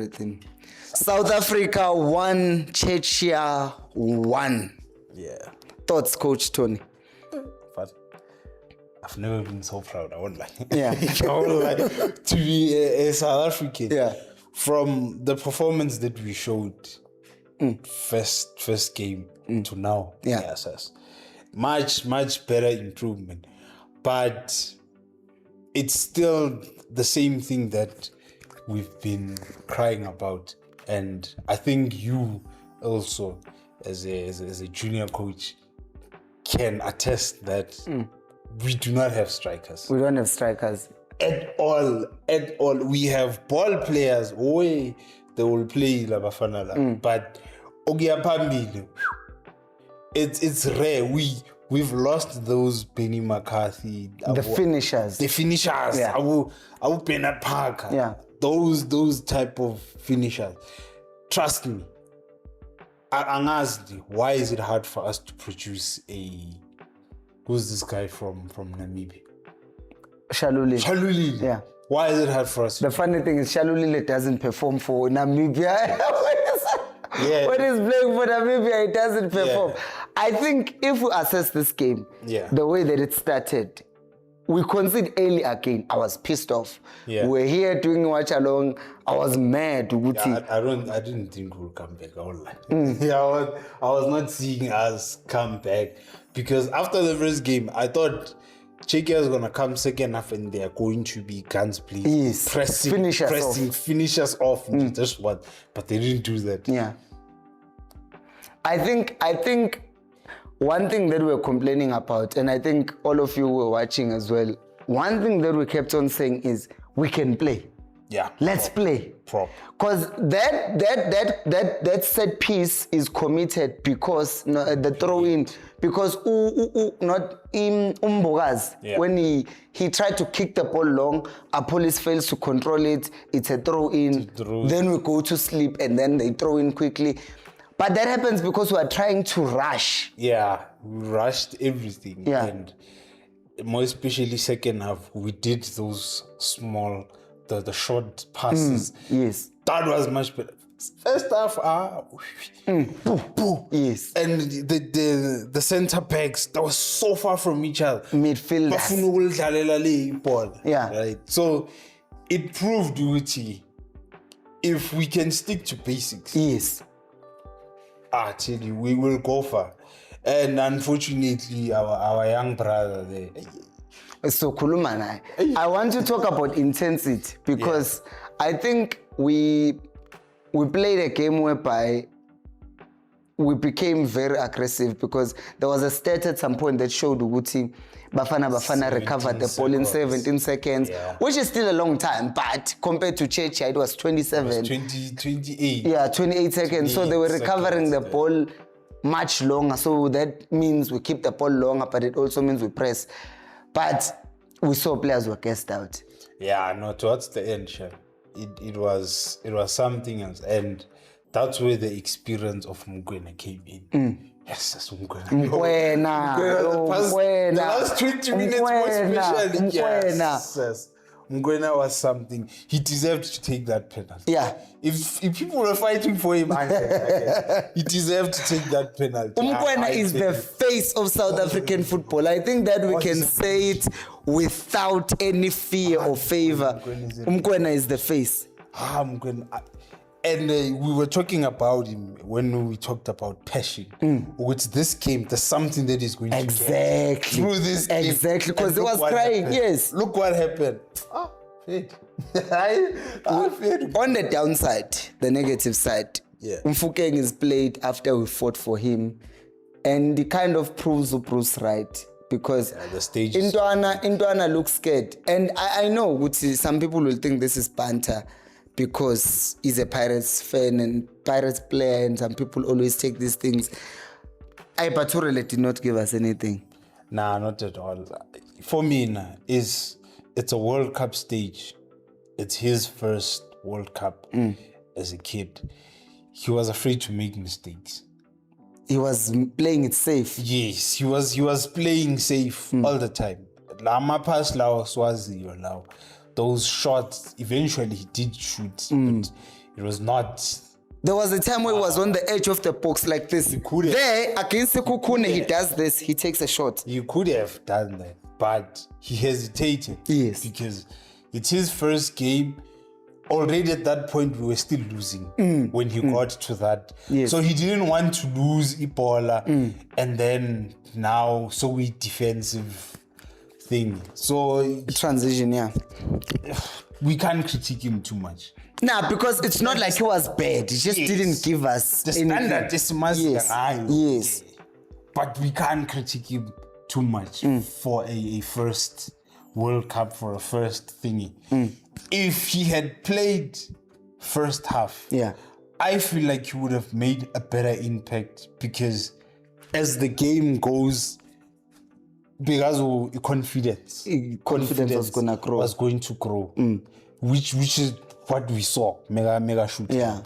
everything. South Africa 1, Czechia 1. Yeah. Thoughts, Coach Tony? But I've never been so proud. I won't lie. Yeah. I won't lie. To be a South African. Yeah. From the performance that we showed first game to now. Yeah. Yes. Much better improvement. But it's still the same thing that we've been crying about. And I think you also, as a junior coach, can attest that we do not have strikers. We don't have strikers. At all. We have ball players. They will play La Bafana. But Ogia Pambile, it's rare. We've lost those Benny McCarthy. The finishers. Yeah. Abu Bernard Parker. Yeah. Those type of finishers. Trust me. Angasdi, why is it hard for us to produce who's this guy from Namibia? Shalulile. Yeah. Why is it hard for us? The funny thing is Shalulile doesn't perform for Namibia. Yeah. When he's playing for Namibia, he doesn't perform. Yeah. I think if we assess this game, the way that it started, we conceded early again. I was pissed off. Yeah. We're here doing watch along. I was mad. I didn't think we'll come back. I won't lie. I was not seeing us come back because after the first game, I thought Czechia is gonna come second half and they are going to be guns blazing, Yes. pressing, finish us off. Just what? But they didn't do that. Yeah. I think one thing that we're complaining about, and I think all of you were watching as well, one thing that we kept on saying is we can play. Yeah. Let's play. Because that set piece is committed because the throw in, because not in Umbogas, when he tried to kick the ball long, a police fails to control it, it's a throw in, then we go to sleep and then they throw in quickly. But that happens because we are trying to rush. Yeah, we rushed everything. Yeah. And more especially second half, we did those small, the short passes. Yes. That was much better. First half, Yes. and the center backs that was so far from each other. Midfielders. Yeah. Yeah. Right. So it proved duty if we can stick to basics. Yes. I tell you, we will go far. And unfortunately, our young brother there. So Kulumana, I want to talk about intensity because I think we played a game whereby we became very aggressive because there was a stat at some point that showed Uguti Bafana recovered the ball in 17 seconds, which is still a long time, but compared to Czechia, it was 27. 28. Yeah, 28 seconds. So they were recovering the ball much longer. So that means we keep the ball longer, but it also means we press. But we saw players were gassed out. Yeah, no, towards the end, it was something else. And that's where the experience of Mokoena came in. Yes, that's Mokoena. Mokoena. The last 20 minutes more especially. Yes. Mokoena was something. He deserved to take that penalty. Yeah. If people were fighting for him, he deserved to take that penalty. Mokoena is the face of South African football. I think that we can say it without any fear or favor. Mokoena is the face. And we were talking about him when we talked about passion. With this game, there's something that is going to get through this game. Exactly, because he was crying, yes. Look what happened. Fed. On the downside, the negative side, Mfukeng is played after we fought for him. And he kind of proves Bruce right. Because the stage Intwana looks scared. And I know some people will think this is banter, because he's a Pirates fan and Pirates player, and some people always take these things. Baturele did not give us anything. Nah, not at all. For me, it's a World Cup stage. It's his first World Cup as a kid. He was afraid to make mistakes. He was playing it safe. Yes, he was playing safe all the time. Lama pass lao Swazi or lao. Those shots, eventually he did shoot, but It was not. There was a time where he was on the edge of the box like this. could have. There, against Sekhukhune, he does this. He takes a shot. You could have done that, but he hesitated. Yes. Because it's his first game. Already at that point, we were still losing when he got to that. Yes. So he didn't want to lose Ebola. And then now, so we defensive thing. So Transition, yeah. we can't critique him too much. Nah, because it's not like he was bad. He just Yes. didn't give us The anything. standard is must Yes. Yes. But we can't critique him too much for a first World Cup, for a first thingy. If he had played first half, Yeah. I feel like he would have made a better impact, because as the game goes, because of confidence was gonna grow. was going to grow, which is what we saw. Mega shoot. Yeah.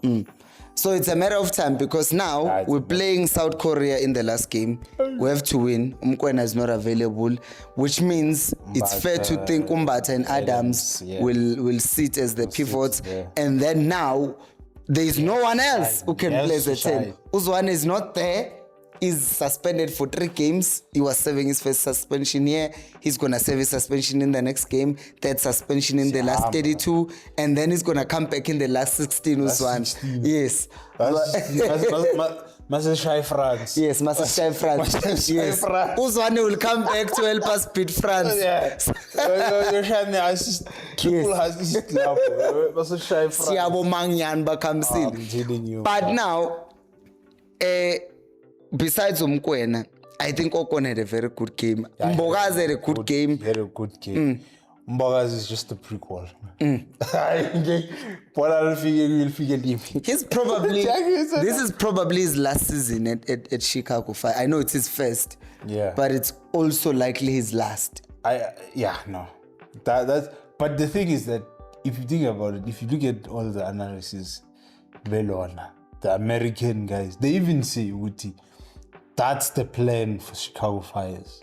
And So it's a matter of time, because now Right. we're playing South Korea in the last game. We have to win. Umkwena is not available, which means it's fair to think Umbata and Adams yeah. will sit as the pivots. there. And then now there is no one else who can Yes, play the 10. Shai. Uzwane is not there. He's suspended for 3 games. He was serving his first suspension here. He's going to serve his suspension in the next game. Third suspension in the last 32. And then he's going to come back in the last 16. Uzwane. 16. Yes. Must try France. Yes, Master Chef France. Master Yes. France. Uzwane will come back to help us beat France. Yeah. You're trying to assist. Triple assist club. Must try France. Siyabo mangyan bakamsil. I'm telling you. But now, besides Umkwena, I think Okon had a very good game. Mbogazi had a good game. Very good game. Mbogazi is just a prequel. He's probably, this is probably his last season at Chicago Fire. I know it's his first. Yeah. But it's also likely his last. That's. But the thing is that if you think about it, if you look at all the analysis, Velona, the American guys, they even say, Uti, that's the plan for Chicago Fires,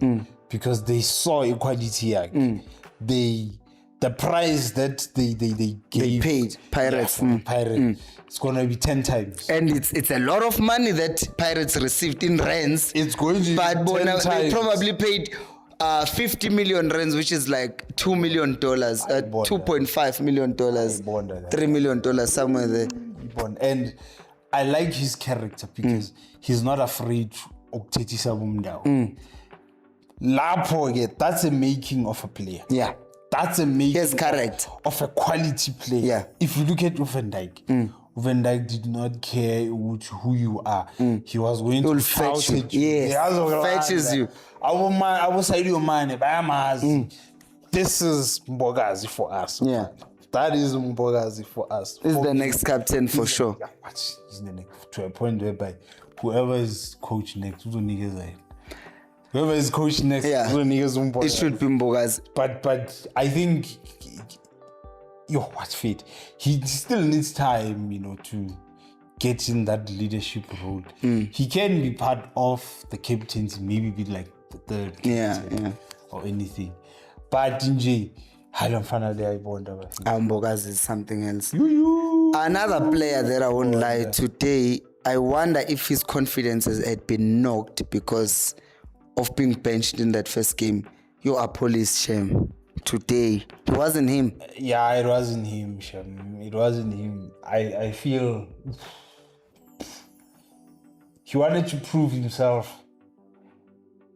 because they saw equality act. The price that they gave, paid Pirates. for the Pirate, it's gonna be 10 times. And it's a lot of money that Pirates received in rands. It's going to be But 10 bona, they times. probably paid 50 million rands, which is like $2 million, $2.5 million, $3 million, somewhere there. And I like his character because he's not afraid of ukuthetisa umndawo. Lapho ke, that's a making of a player. Yeah. That's a making Yes, correct. of a quality player. Yeah. If you look at Van Dijk, Van Dijk did not care who you are. He was going to fetch shout you. at you. Yes, He fetches you. I will say to your man, this is Mbogazi for us. Yeah. That is Mbogazi for us. This is the next captain for sure. He's the next, to a point whereby whoever is coach next, whoever is coach next, Yeah. Mbogazi. It should be Mbogazi. But I think, what's fit? He still needs time, to get in that leadership role. He can be part of the captaincy, maybe be like the third captain or anything. But in J, I don't find out I bond. Mbogazi is something else. Another player that I won't lie, today, I wonder if his confidence had been knocked because of being benched in that first game. Your Apollo's shame. Today, it wasn't him. Yeah, it wasn't him, Shem. It wasn't him. I feel he wanted to prove himself.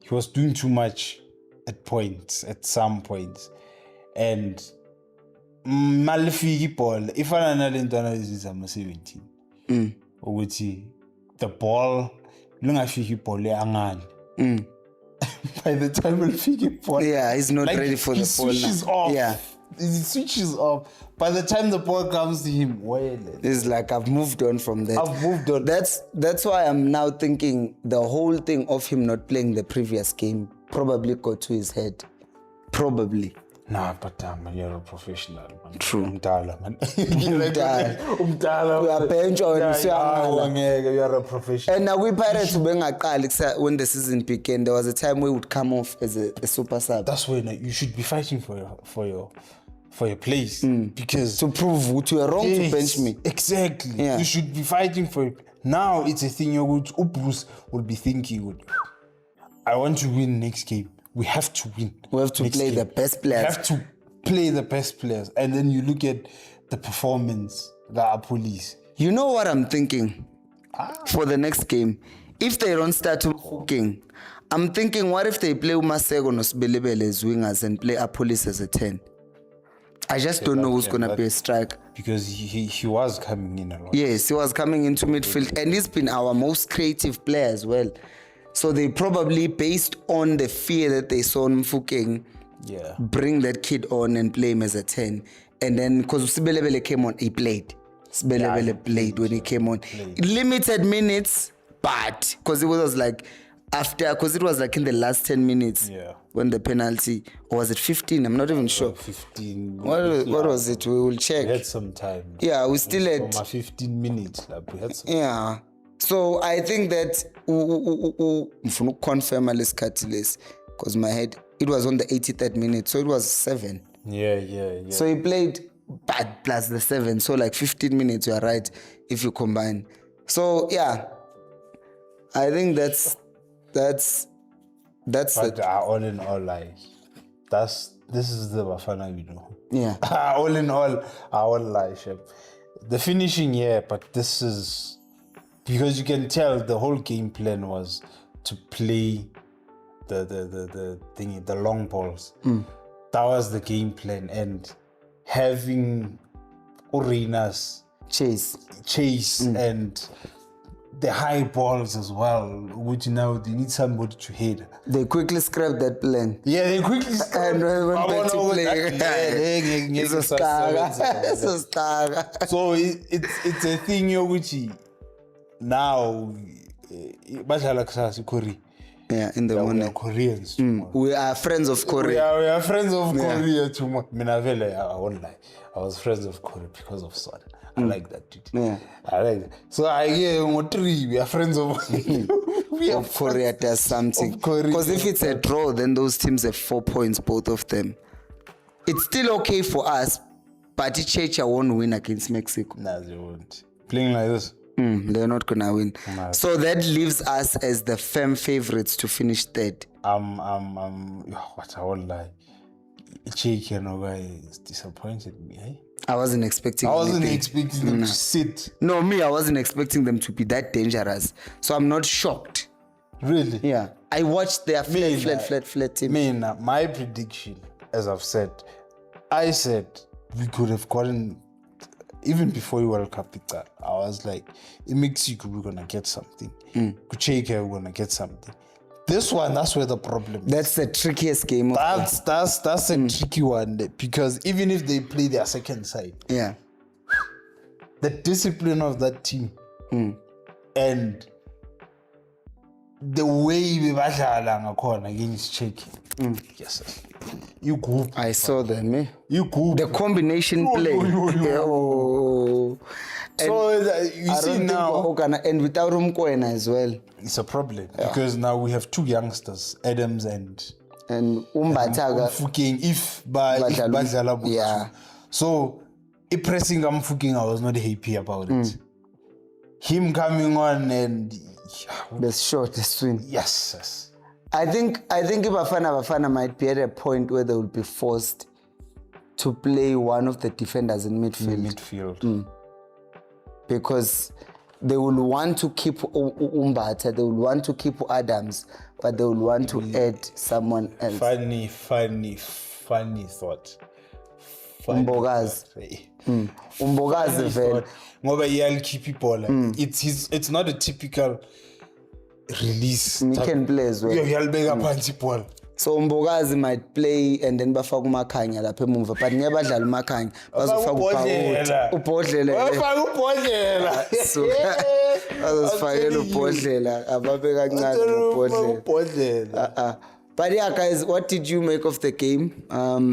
He was doing too much at some points. And malifiki ball, if I know is 17. Ukuthi the ball lungafiki ball angani. By the time malifiki ball, Yeah, he's not ready for the ball now. switches off. Yeah. He switches off. By the time the ball comes to him, It's like I've moved on from that. I've moved on. That's why I'm now thinking the whole thing of him not playing the previous game probably got to his head. Probably. Nah, but you're a professional, man. True. Umdala, man. We are bench on you're a professional. And now we Pirates when the season began, there was a time we would come off as a super sub. That's when you should be fighting for your for your place because To prove what you are wrong to bench me. Exactly. Yeah. You should be fighting for it. Now it's a thing which Bruce will be thinking, I want to win next game. We have to win. We have to next play game. the best We players. have to play the best players. And then you look at the performance, the police. You know what I'm thinking for the next game? If they don't start hooking, I'm thinking, what if they play Umasego no Sibelebele as wingers and play Apolis as a 10? I just don't know who's going to be a striker. Because he was coming in a lot. Yes, he was coming into midfield and he's been our most creative player as well. So they probably, based on the fear that they saw in Mfukeng, bring that kid on and play him as a 10. And then, because Sibelebele came on, he played. Sibelebele played when he came on. Limited minutes, but because it was like after, because it was like in the last 10 minutes when the penalty, or was it 15? I'm not even sure. 15. What was it? We will check. We had some time. Yeah, we still had. From 15 minutes. Like we had some Yeah. So I think that confirm because my head, it was on the 83rd minute, so it was 7. Yeah. So he played bad plus the 7, so like 15 minutes. You are right if you combine. So yeah, I think that's but it. all in all, like this is the Bafana we know. Yeah. All in all, I won't lie, Shep. The finishing, but this is because you can tell the whole game plan was to play the long balls. That was the game plan, and having Urena's chase and the high balls as well, which now they need somebody to head. They quickly scrapped that plan. Yeah, they quickly scrapped. And went back to play. So it's a thing which now yeah, in the morning. We are Koreans. We are friends of Korea. We are friends of Korea too much. I won't lie. I was friends of Korea because of Son. I like that dude. Yeah. I like that. So we are friends of Korea does something. Because if it's a draw, then those teams have 4 points, both of them. It's still okay for us, but Checha won't win against Mexico. Nah, they won't. Playing like this. They're not gonna win. Nah. So that leaves us as the firm favorites to finish third. What I won't lie. Checha guy disappointed me, eh? I wasn't expecting them to sit. No, me, I wasn't expecting them to be that dangerous. So I'm not shocked. Really? Yeah. I watched their flat team. My prediction, as I've said, I said we could have gotten, even before the World Cup, I was like, in Mexico, we're going to get something. Kucheka, we're going to get something. This one, that's where the problem is. That's the trickiest game. That's a tricky one, because even if they play their second side, the discipline of that team and the way we battle against Czech, yes, you group. I saw them, eh? You group. The combination play. So you see now, and without Umkoena as well. It's a problem because now we have 2 youngsters, Adams and Umbataga. Mfukeng, if Badlala. Yeah. So pressing Mfukeng, I was not happy about it. Him coming on and the short, the swing. Yes. I think Bafana might be at a point where they will be forced to play one of the defenders in midfield. Because they will want to keep Umbata, they will want to keep Adams, but they will want to add someone else. Funny thought. Umbogazi. Umbogazi vele. Ngoba iyal keep people. It's not a typical release. He can play as well. Iyalbeka phansi ball. So Umbogazi might play and then bafaka uMakhanya lapha emuva, but ngeke badlala uMakhanya, bazofaka uBhodlela. So bazosifakela uBhodlela, ababe kancane uBhodlela. But yeah, guys, what did you make of the game?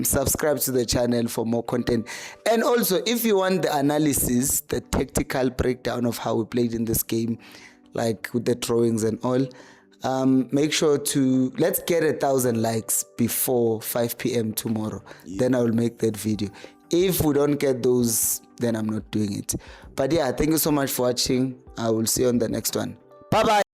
Subscribe to the channel for more content. And also, if you want the analysis, the tactical breakdown of how we played in this game, like with the drawings and all, Make sure to let's get 1,000 likes before 5 p.m. tomorrow. Then I will make that video. If we don't get those, then I'm not doing it. But yeah, thank you so much for watching. I will see you on the next one. Bye bye.